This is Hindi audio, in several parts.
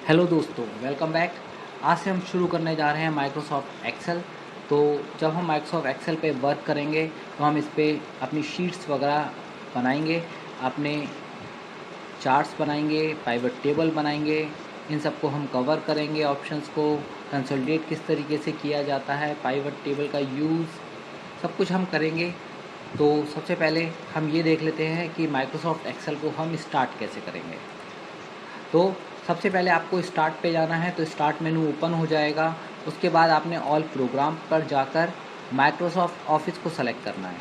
हेलो दोस्तों, वेलकम बैक। आज से हम शुरू करने जा रहे हैं माइक्रोसॉफ्ट एक्सेल। तो जब हम माइक्रोसॉफ्ट एक्सेल पे वर्क करेंगे तो हम इस पे अपनी शीट्स वगैरह बनाएंगे, अपने चार्ट्स बनाएंगे, पाइवट टेबल बनाएंगे। इन सबको हम कवर करेंगे, ऑप्शंस को कंसोलिडेट किस तरीके से किया जाता है, पाइवट टेबल का यूज़, सब कुछ हम करेंगे। तो सबसे पहले हम ये देख लेते हैं कि माइक्रोसॉफ्ट एक्सेल को हम स्टार्ट कैसे करेंगे। तो सबसे पहले आपको स्टार्ट पे जाना है, तो स्टार्ट मेनू ओपन हो जाएगा। उसके बाद आपने ऑल प्रोग्राम पर जाकर माइक्रोसॉफ्ट ऑफिस को सेलेक्ट करना है।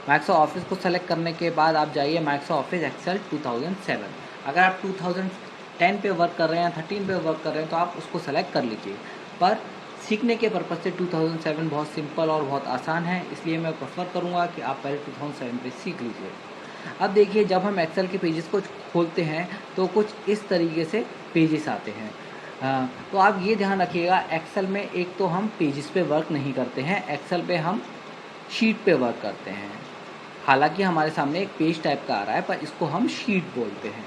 माइक्रोसॉफ्ट ऑफिस को सेलेक्ट करने के बाद आप जाइए माइक्रोसॉफ्ट ऑफिस एक्सेल 2007। अगर आप 2010 पे वर्क कर रहे हैं, 13 पे वर्क कर रहे हैं तो आप उसको सेलेक्ट कर लीजिए। पर सीखने के पर्पज़ से 2007 बहुत सिंपल और बहुत आसान है, इसलिए मैं प्रेफर करूँगा कि आप पहले 2007 पे सीख लीजिए। अब देखिए, जब हम एक्सेल के पेजेस को खोलते हैं तो कुछ इस तरीके से पेजेस आते हैं। तो आप ये ध्यान रखिएगा, एक्सेल में एक तो हम पेजेस पे वर्क नहीं करते हैं, एक्सेल पे हम शीट पे वर्क करते हैं। हालांकि हमारे सामने एक पेज टाइप का आ रहा है, पर इसको हम शीट बोलते हैं।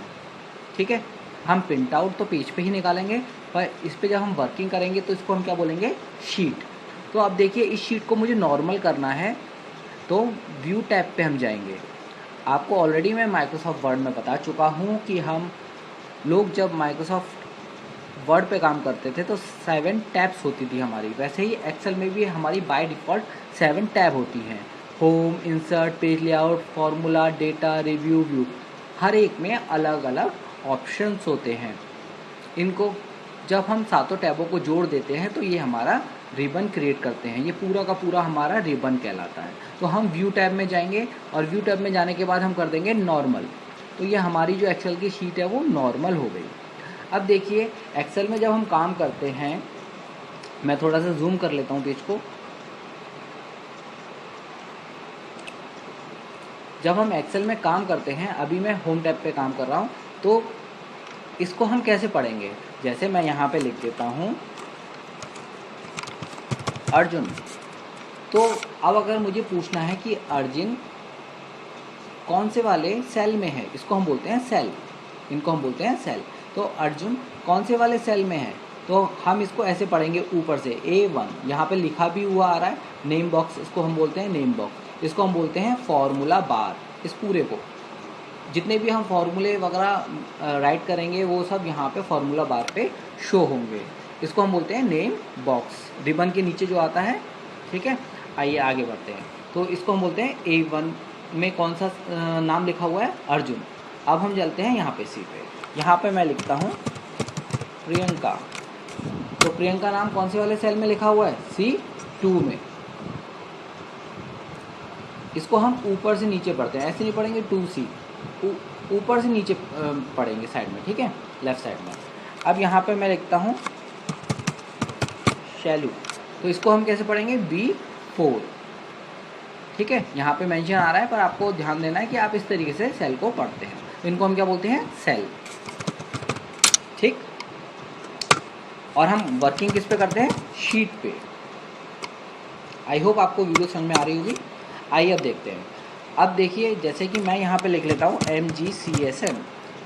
ठीक है, हम प्रिंट आउट तो पेज पे ही निकालेंगे, पर इस पे जब हम वर्किंग करेंगे तो इसको हम क्या बोलेंगे, शीट। तो अब देखिए, इस शीट को मुझे नॉर्मल करना है, तो व्यू टैब पे हम जाएंगे। आपको ऑलरेडी मैं माइक्रोसॉफ्ट वर्ड में बता चुका हूँ कि हम लोग जब माइक्रोसॉफ्ट वर्ड पे काम करते थे तो 7 टैब्स होती थी हमारी। वैसे ही एक्सेल में भी हमारी बाय डिफ़ॉल्ट 7 टैब होती हैं। Home, insert, page layout, formula, data, review, view. हर एक में अलग अलग ऑप्शंस होते हैं। इनको जब हम सातों टैबों को जोड़ देते हैं तो ये हमारा रिबन क्रिएट करते हैं। ये पूरा का पूरा हमारा रिबन कहलाता है। तो हम व्यू टैब में जाएंगे और व्यू टैब में जाने के बाद हम कर देंगे नॉर्मल। तो ये हमारी जो एक्सेल की शीट है वो नॉर्मल हो गई। अब देखिए, एक्सेल में जब हम काम करते हैं, मैं थोड़ा सा जूम कर लेता हूँ पेज को। जब हम एक्सेल में काम करते हैं, अभी मैं होम टैब पे काम कर रहा हूँ, तो इसको हम कैसे पढ़ेंगे। जैसे मैं यहाँ पे लिख देता हूँ अर्जुन। तो अब अगर मुझे पूछना है कि अर्जुन कौन से वाले सेल में है, इसको हम बोलते हैं सेल, इनको हम बोलते हैं सेल। तो अर्जुन कौन से वाले सेल में है, तो हम इसको ऐसे पढ़ेंगे ऊपर से A1। यहाँ पे लिखा भी हुआ आ रहा है नेम बॉक्स, इसको हम बोलते हैं नेम बॉक्स। इसको हम बोलते हैं फॉर्मूला बार। इस पूरे को, जितने भी हम फॉर्मूले वगैरह राइट करेंगे वो सब यहाँ पे फॉर्मूला बार पे शो होंगे। इसको हम बोलते हैं नेम बॉक्स, रिबन के नीचे जो आता है। ठीक है, आइए आगे बढ़ते हैं। तो इसको हम बोलते हैं A1 में कौन सा नाम लिखा हुआ है, अर्जुन। अब हम चलते हैं यहाँ पे सी पे। यहाँ पे मैं लिखता हूँ प्रियंका। तो प्रियंका नाम कौन से वाले सेल में लिखा हुआ है, C2 में। इसको हम ऊपर से नीचे पढ़ते हैं, ऐसे नहीं पढ़ेंगे 2C, ऊपर से नीचे पढ़ेंगे साइड में। ठीक है, लेफ्ट साइड में। अब यहाँ पे मैं लिखता हूँ शैलू। तो इसको हम कैसे पढ़ेंगे, B4। ठीक है, यहाँ पे मेंशन आ रहा है, पर आपको ध्यान देना है कि आप इस तरीके से सेल को पढ़ते हैं। तो इनको हम क्या बोलते हैं, सेल। ठीक, और हम वर्किंग किस पे करते हैं, शीट पे। आई होप आपको वीडियो समझ में आ रही होगी। आइए अब देखते हैं। अब देखिए, जैसे कि मैं यहाँ पे लिख लेता हूँ MGCSM,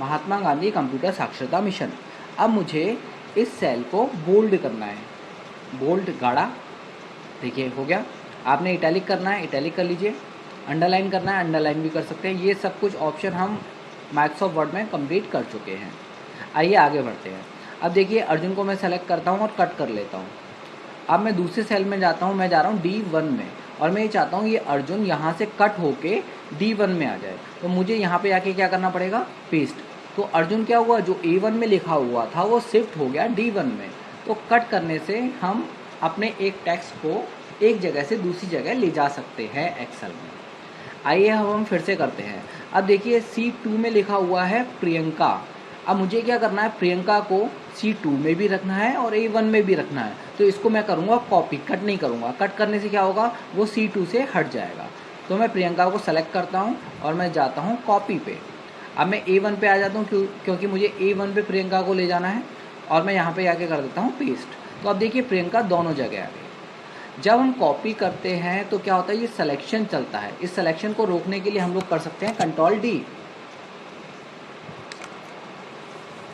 महात्मा गांधी कंप्यूटर साक्षरता मिशन। अब मुझे इस सेल को बोल्ड करना है, बोल्ड गाढ़ा। देखिए हो गया। आपने इटैलिक करना है, इटैलिक कर लीजिए। अंडरलाइन करना है, अंडरलाइन भी कर सकते हैं। ये सब कुछ ऑप्शन हम माइक्रोसॉफ्ट वर्ड में कंप्लीट कर चुके हैं। आइए आगे बढ़ते हैं। अब देखिए, अर्जुन को मैं सेलेक्ट करता हूँ और कट कर लेता हूँ। अब मैं दूसरे सेल में जाता हूँ, मैं जा रहा हूँ D1 में, और मैं ये चाहता हूँ ये अर्जुन यहाँ से कट होके D1 में आ जाए। तो मुझे यहाँ पे आके क्या करना पड़ेगा, पेस्ट। तो अर्जुन क्या हुआ, जो A1 में लिखा हुआ था वो शिफ्ट हो गया D1 में। तो कट करने से हम अपने एक टेक्स्ट को एक जगह से दूसरी जगह ले जा सकते हैं एक्सेल में। आइए अब हम फिर से करते हैं। अब देखिए, C2 में लिखा हुआ है प्रियंका। अब मुझे क्या करना है, प्रियंका को C2 में भी रखना है और A1 में भी रखना है। तो इसको मैं करूँगा कॉपी, कट नहीं करूँगा। कट करने से क्या होगा, वो C2 से हट जाएगा। तो मैं प्रियंका को सेलेक्ट करता हूँ और मैं जाता हूँ कॉपी पे। अब मैं A1 पे आ जाता हूँ, क्योंकि मुझे A1 पे प्रियंका को ले जाना है, और मैं यहाँ पे आके कर देता हूँ पेस्ट। तो अब देखिए, प्रियंका दोनों जगह आ गई। जब हम कॉपी करते हैं तो क्या होता है, ये सिलेक्शन चलता है। इस सिलेक्शन को रोकने के लिए हम लोग कर सकते हैं Ctrl D।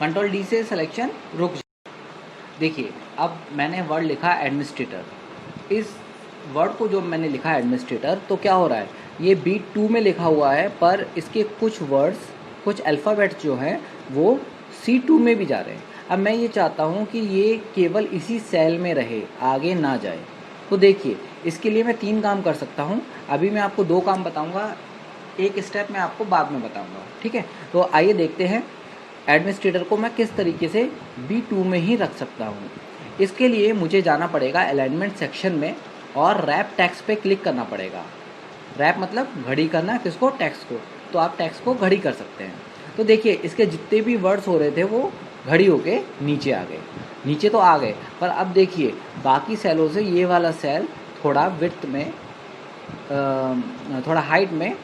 कंट्रोल डी से सिलेक्शन रुक जाए। देखिए अब मैंने वर्ड लिखा एडमिनिस्ट्रेटर, इस वर्ड को जो मैंने लिखा एडमिनिस्ट्रेटर, तो क्या हो रहा है, ये B2 में लिखा हुआ है पर इसके कुछ वर्ड्स, कुछ अल्फ़ाबेट्स जो हैं वो C2 में भी जा रहे हैं। अब मैं ये चाहता हूँ कि ये केवल इसी सेल में रहे, आगे ना जाए। तो देखिए इसके लिए मैं 3 काम कर सकता हूँ। अभी मैं आपको 2 काम बताऊँगा, एक स्टेप मैं आपको बाद में बताऊँगा, ठीक है। तो आइए देखते हैं एडमिनिस्ट्रेटर को मैं किस तरीके से B2 में ही रख सकता हूँ। इसके लिए मुझे जाना पड़ेगा अलाइनमेंट सेक्शन में और रैप टेक्स्ट पे क्लिक करना पड़ेगा। रैप मतलब घड़ी करना, किसको, टेक्स्ट को। तो आप टेक्स्ट को घड़ी कर सकते हैं। तो देखिए इसके जितने भी वर्ड्स हो रहे थे वो घड़ी होके नीचे आ गए, नीचे तो आ गए, पर अब देखिए बाकी सेलों से ये वाला सेल थोड़ा विड्थ में, थोड़ा हाइट में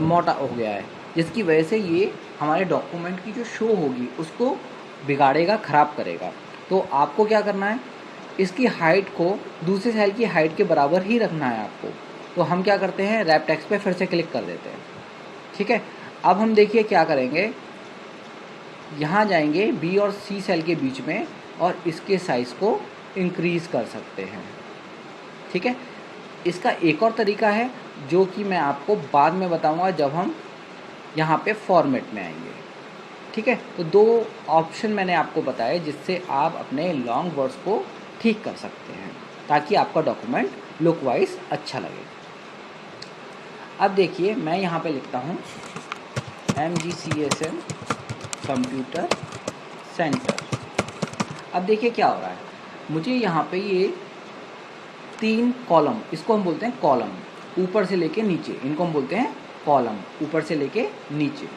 मोटा हो गया है, जिसकी वजह से ये हमारे डॉक्यूमेंट की जो शो होगी उसको बिगाड़ेगा, ख़राब करेगा। तो आपको क्या करना है, इसकी हाइट को दूसरे सेल की हाइट के बराबर ही रखना है आपको। तो हम क्या करते हैं, रैप टेक्स्ट पे फिर से क्लिक कर देते हैं, ठीक है। अब हम देखिए क्या करेंगे, यहाँ जाएंगे B और C सेल के बीच में और इसके साइज़ को इंक्रीज़ कर सकते हैं, ठीक है। इसका एक और तरीका है जो कि मैं आपको बाद में बताऊंगा जब हम यहाँ पे फॉर्मेट में आएंगे, ठीक है। तो 2 ऑप्शन मैंने आपको बताए जिससे आप अपने लॉन्ग वर्ड्स को ठीक कर सकते हैं ताकि आपका डॉक्यूमेंट लुक वाइज अच्छा लगे। अब देखिए मैं यहाँ पे लिखता हूँ MGCSM कंप्यूटर सेंटर। अब देखिए क्या हो रहा है, मुझे यहाँ पे ये 3 कॉलम, इसको हम बोलते हैं कॉलम, ऊपर से लेके नीचे, इनको हम बोलते हैं कॉलम, ऊपर से लेके नीचे,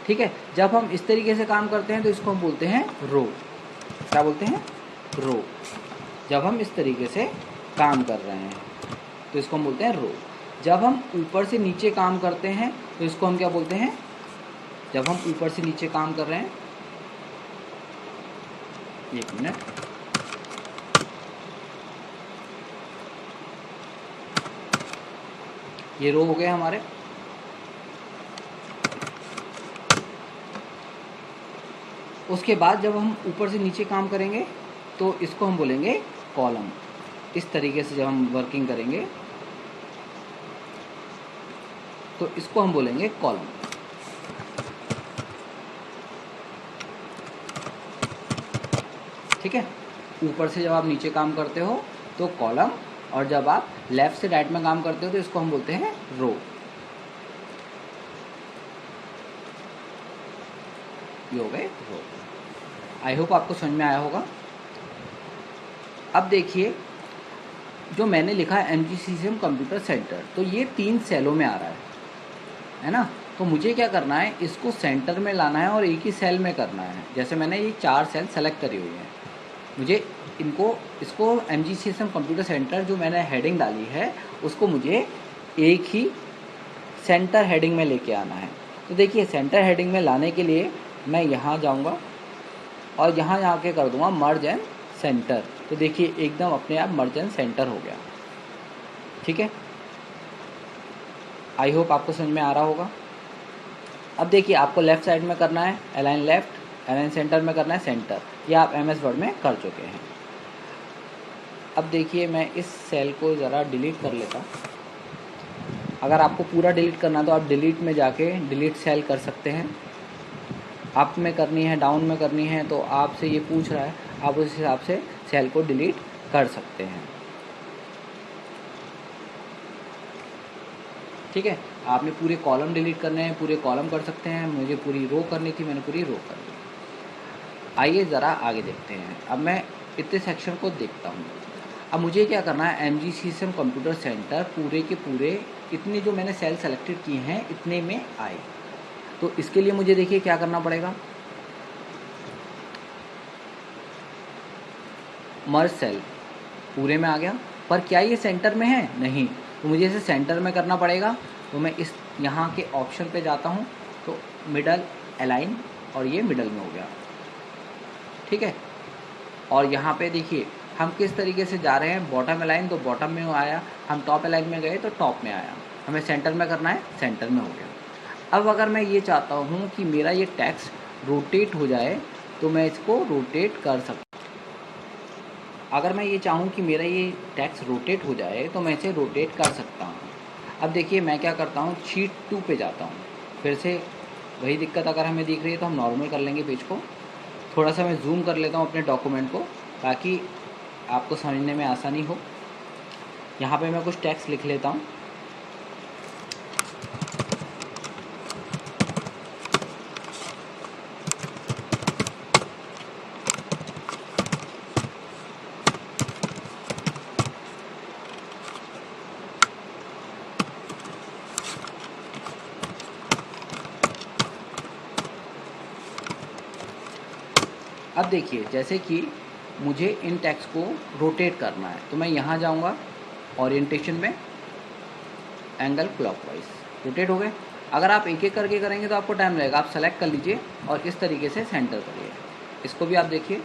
ठीक है। जब हम इस तरीके से काम करते हैं तो इसको हम बोलते हैं रो। क्या बोलते हैं, रो। जब हम इस तरीके से काम कर रहे हैं तो इसको हम बोलते हैं रो। जब हम ऊपर से नीचे काम करते हैं तो इसको हम क्या बोलते हैं, जब हम ऊपर से नीचे काम कर रहे हैं, एक मिनट, ये रो हो गए हमारे। उसके बाद जब हम ऊपर से नीचे काम करेंगे तो इसको हम बोलेंगे कॉलम। इस तरीके से जब हम वर्किंग करेंगे तो इसको हम बोलेंगे कॉलम, ठीक है। ऊपर से जब आप नीचे काम करते हो तो कॉलम, और जब आप लेफ़्ट से राइट में काम करते हो तो इसको हम बोलते हैं रो। ये हो गए रो। आई होप आपको समझ में आया होगा। अब देखिए जो मैंने लिखा है MGCSM कंप्यूटर सेंटर, तो ये 3 सेलों में आ रहा है ना। तो मुझे क्या करना है, इसको सेंटर में लाना है और एक ही सेल में करना है। जैसे मैंने ये 4 सेल सेलेक्ट करी हुई हैं, मुझे इसको MGCSM कंप्यूटर सेंटर जो मैंने हेडिंग डाली है उसको मुझे एक ही सेंटर हेडिंग में लेके आना है। तो देखिए सेंटर हेडिंग में लाने के लिए मैं यहाँ जाऊँगा और यहाँ जाके कर दूँगा मर्ज एंड सेंटर। तो देखिए एकदम अपने आप मर्ज एंड सेंटर हो गया, ठीक है। आई होप आपको समझ में आ रहा होगा। अब देखिए आपको लेफ़्ट साइड में करना है अलाइन लेफ़्ट, अलाइन सेंटर में करना है सेंटर। ये आप MS वर्ड में कर चुके हैं। अब देखिए मैं इस सेल को ज़रा डिलीट कर लेता। अगर आपको पूरा डिलीट करना तो आप डिलीट में जाके डिलीट सेल कर सकते हैं। अप में करनी है, डाउन में करनी है, तो आपसे ये पूछ रहा है, आप उस हिसाब से सेल को डिलीट कर सकते हैं, ठीक है। आपने पूरे कॉलम डिलीट करने हैं, पूरे कॉलम कर सकते हैं। मुझे पूरी रो करनी थी, मैंने पूरी रो कर दी। आइए ज़रा आगे देखते हैं। अब मैं इतने सेक्शन को देखता हूँ। अब मुझे क्या करना है, MGCSM कंप्यूटर सेंटर पूरे के पूरे इतने जो मैंने सेल सेलेक्टेड किए हैं इतने में आए। तो इसके लिए मुझे देखिए क्या करना पड़ेगा, मर्ज सेल पूरे में आ गया, पर क्या ये सेंटर में है, नहीं। तो मुझे इसे सेंटर में करना पड़ेगा। तो मैं इस यहाँ के ऑप्शन पे जाता हूँ तो मिडल अलाइन, और ये मिडल में हो गया, ठीक है। और यहाँ पे देखिए हम किस तरीके से जा रहे हैं, बॉटम अलाइन तो बॉटम में आया, हम टॉप अलाइन में गए तो टॉप में आया, हमें सेंटर में करना है, सेंटर में हो गया। अब अगर मैं ये चाहता हूँ कि मेरा ये टेक्स्ट रोटेट हो जाए तो मैं इसको रोटेट कर सकता हूँ। अगर मैं ये चाहूँ कि मेरा ये टेक्स्ट रोटेट हो जाए तो मैं इसे रोटेट कर सकता हूँ। अब देखिए मैं क्या करता हूँ, शीट 2 पे जाता हूँ। फिर से वही दिक्कत अगर हमें दिख रही है तो हम नॉर्मल कर लेंगे पेज को। थोड़ा सा मैं जूम कर लेता हूँ अपने डॉक्यूमेंट को ताकि आपको समझने में आसानी हो। यहाँ पे मैं कुछ टेक्स्ट लिख लेता हूँ। अब देखिए जैसे कि मुझे इन टेक्स्ट को रोटेट करना है तो मैं यहाँ जाऊँगा ओरिएंटेशन में, एंगल क्लॉकवाइज, रोटेट हो गए। अगर आप एक एक करके करेंगे तो आपको टाइम लगेगा। आप सेलेक्ट कर लीजिए और इस तरीके से सेंटर करिए। इसको भी आप देखिए,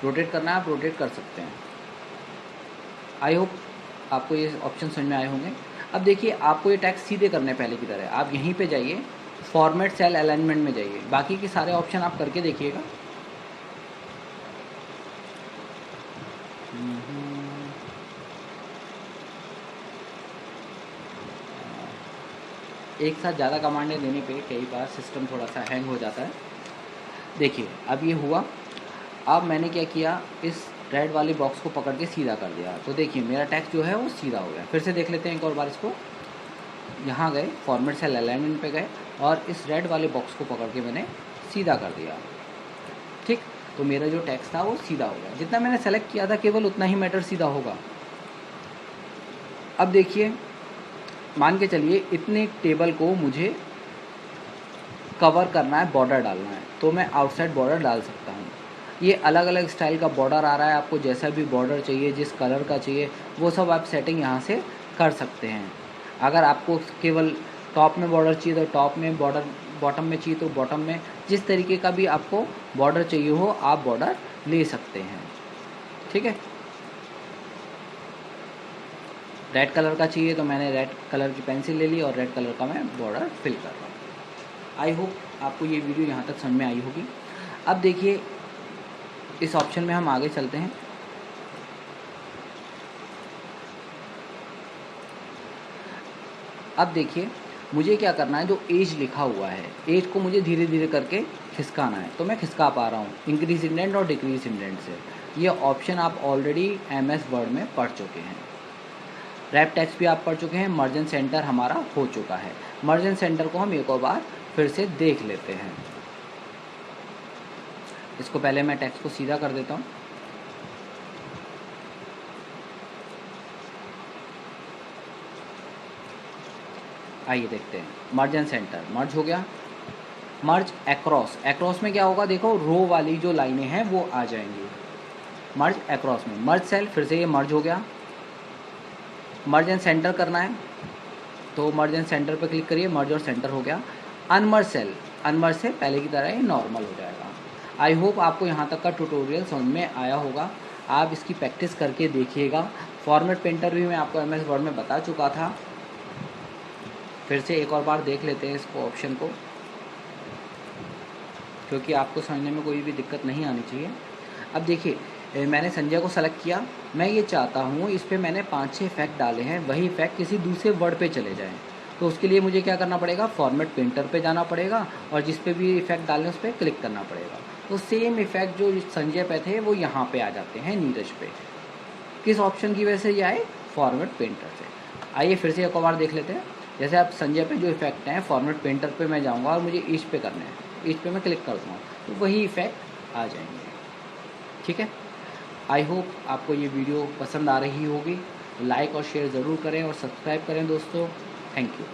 रोटेट करना है, आप रोटेट कर सकते हैं। आई होप आपको ये ऑप्शन समझ में आए होंगे। अब देखिए आपको ये टेक्स्ट सीधे करने पहले की तरह, आप यहीं पे जाइए, फॉर्मेट सेल अलाइनमेंट में जाइए, बाकी के सारे ऑप्शन आप करके देखिएगा। एक साथ ज़्यादा कमांडें देने पे कई बार सिस्टम थोड़ा सा हैंग हो जाता है। देखिए अब ये हुआ। अब मैंने क्या किया, इस रेड वाली बॉक्स को पकड़ के सीधा कर दिया तो देखिए मेरा टेक्स्ट जो है वो सीधा हो गया। फिर से देख लेते हैं एक और बार इसको। यहाँ गए, फॉर्मेट सेल अलाइनमेंट पे गए और इस रेड वाले बॉक्स को पकड़ के मैंने सीधा कर दिया। ठीक, तो मेरा जो टेक्स्ट था वो सीधा हो गया। जितना मैंने सेलेक्ट किया था केवल उतना ही मैटर सीधा होगा। अब देखिए मान के चलिए इतने टेबल को मुझे कवर करना है, बॉर्डर डालना है, तो मैं आउटसाइड बॉर्डर डाल सकता हूँ। ये अलग अलग स्टाइल का बॉर्डर आ रहा है, आपको जैसा भी बॉर्डर चाहिए, जिस कलर का चाहिए वो सब आप सेटिंग यहाँ से कर सकते हैं। अगर आपको केवल टॉप में बॉर्डर चाहिए तो टॉप में बॉर्डर, बॉटम में चाहिए तो बॉटम में, जिस तरीके का भी आपको बॉर्डर चाहिए हो आप बॉर्डर ले सकते हैं। ठीक है, रेड कलर का चाहिए तो मैंने रेड कलर की पेंसिल ले ली और रेड कलर का मैं बॉर्डर फिल कर रहा हूँ। आई होप आपको ये वीडियो यहाँ तक समझ में आई होगी। अब देखिए इस ऑप्शन में हम आगे चलते हैं। अब देखिए मुझे क्या करना है, जो एज लिखा हुआ है एज को मुझे धीरे धीरे करके खिसकाना है, तो मैं खिसका पा रहा हूँ इंक्रीज इंडेंट और डिक्रीज इंडेंट से। ये ऑप्शन आप ऑलरेडी MS वर्ड में पढ़ चुके हैं। रैप टेक्स्ट भी आप पढ़ चुके हैं। मर्जन सेंटर हमारा हो चुका है। मर्जन सेंटर को हम एक और बार फिर से देख लेते हैं। इसको पहले मैं टेक्स्ट को सीधा कर देता हूँ। आइए देखते हैं। मर्ज एंड सेंटर, मर्ज हो गया। मर्ज एक्रॉस, एक्रॉस में क्या होगा, देखो रो वाली जो लाइनें हैं वो आ जाएंगी मर्ज एक्रॉस में। मर्ज सेल, फिर से ये मर्ज हो गया। मर्ज एंड सेंटर करना है तो मर्ज एंड सेंटर पर क्लिक करिए, मर्ज और सेंटर हो गया। अनमर्ज सेल, अनमर्ज से पहले की तरह ये नॉर्मल हो जाएगा। आई होप आपको यहाँ तक का ट्यूटोरियल समझ में आया होगा। आप इसकी प्रैक्टिस करके देखिएगा। फॉर्मेट पेंटर भी मैं आपको MS वर्ड में बता चुका था। फिर से एक और बार देख लेते हैं इसको, ऑप्शन को, क्योंकि आपको समझने में कोई भी दिक्कत नहीं आनी चाहिए। अब देखिए मैंने संजय को सेलेक्ट किया। मैं ये चाहता हूँ इस पर मैंने 5-6 इफेक्ट डाले हैं, वही इफेक्ट किसी दूसरे वर्ड पे चले जाएं। तो उसके लिए मुझे क्या करना पड़ेगा, फॉर्मेट पेंटर पे जाना पड़ेगा और जिस पे भी इफेक्ट डालने उस पर क्लिक करना पड़ेगा। तो सेम इफेक्ट जो संजय पे थे वो यहाँ पे आ जाते हैं, नीरज पे। किस ऑप्शन की वजह से ये आए, फॉर्मेट पेंटर से। आइए फिर से एक और बार देख लेते हैं। जैसे आप संजय पे जो इफेक्ट हैं फॉर्मेट पेंटर पे मैं जाऊँगा और मुझे ईच पे करने हैं, ईच पे मैं क्लिक कर दूँगा तो वही इफेक्ट आ जाएंगे। ठीक है, आई होप आपको ये वीडियो पसंद आ रही होगी। लाइक और शेयर ज़रूर करें और सब्सक्राइब करें दोस्तों। Thank you.